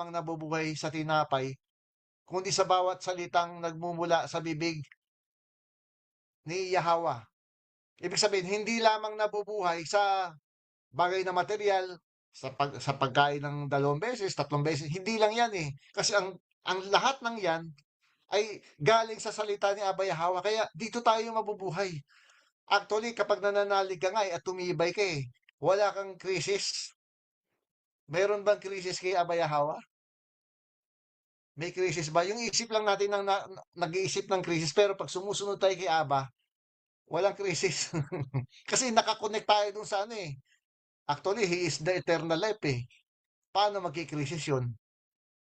lamang nabubuhay sa tinapay, kundi sa bawat salitang nagmumula sa bibig ni Yahweh. Ibig sabihin, hindi lamang nabubuhay sa bagay na material, sa pagkain ng 2 beses, 3 beses, hindi lang yan eh. Kasi ang lahat ng yan ay galing sa salita ni Abba Yahweh. Kaya dito tayo mabubuhay. Actually, kapag nananalig ka nga at tumibay ka wala kang krisis. Meron bang krisis kay Abba Yahweh? May krisis ba? Yung isip lang natin nag-iisip ng krisis, pero pag sumusunod tayo kay Abba, walang krisis. Kasi nakakonect tayo dun sa ano eh. Actually, He is the eternal life eh. Paano magkikrisis yun?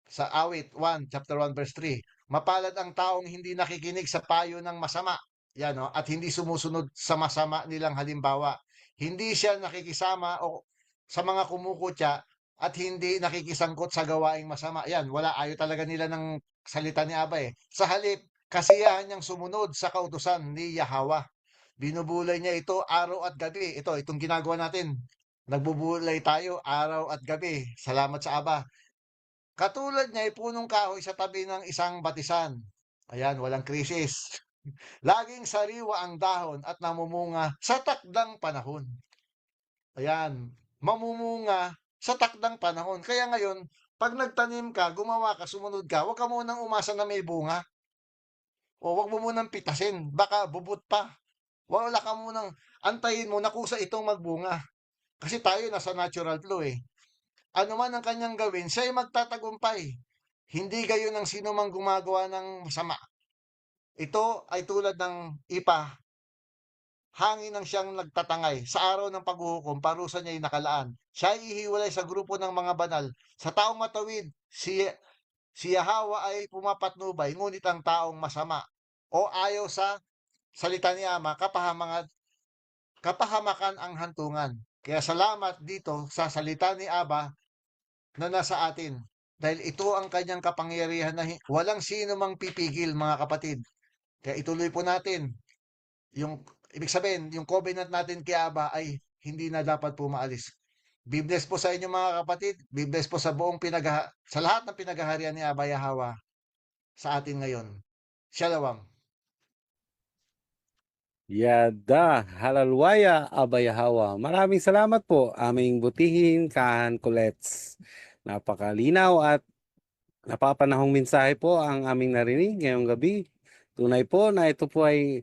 Sa awit 1, chapter 1, verse 3. Mapalad ang taong hindi nakikinig sa payo ng masama. Yan, no? At hindi sumusunod sa masama nilang halimbawa. Hindi siya nakikisama o sa mga kumukutya at hindi nakikisangkot sa gawaing masama. Yan, wala. Ayaw talaga nila ng salita ni Aba eh. Sa halip, kasiyahan niyang sumunod sa kautusan ni Yahweh. Binubulay niya ito araw at gabi. Itong ginagawa natin. Nagbubulay tayo araw at gabi. Salamat sa Aba. Katulad niya ay punong kahoy sa tabi ng isang batisan. Ayan, walang krisis. Laging sariwa ang dahon at namumunga sa takdang panahon. Ayan, mamumunga sa takdang panahon. Kaya ngayon, pag nagtanim ka, gumawa ka, sumunod ka, huwag ka munang umasa na may bunga. O huwag mo munang pitasin, baka bubot pa. Wala ka munang antayin mo na kusa itong magbunga. Kasi tayo nasa natural flow eh. Ano man ang kanyang gawin, siya ay magtatagumpay. Hindi gayon ang sino mang gumagawa ng masama. Ito ay tulad ng ipa, hangin ang siyang nagtatangay. Sa araw ng paghuhukom, parusa niya ay nakalaan. Siya ay ihiwalay sa grupo ng mga banal. Sa taong matawid, si Yahweh ay pumapatnubay, ngunit ang taong masama o ayaw sa salita ni Ama, kapahamakan ang hantungan. Kaya salamat dito sa salita ni Aba na nasa atin. Dahil ito ang kanyang kapangyarihan na walang sino mang pipigil, mga kapatid. Kaya ituloy po natin. Ibig sabihin, yung covenant natin kay Aba ay hindi na dapat po maalis. Be blessed po sa inyo mga kapatid. Be blessed po sa sa lahat ng pinaghaharian ni Aba Yahweh sa atin ngayon. Shalom. Yada, halalwaya, abayahawa. Maraming salamat po, aming butihin, Kahan Kulets. Napakalinaw at napapanahong mensahe po ang aming narinig ngayong gabi. Tunay po na ito po ay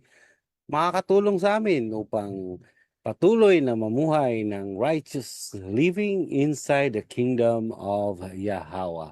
makakatulong sa amin upang patuloy na mamuhay ng righteous living inside the kingdom of Yahweh.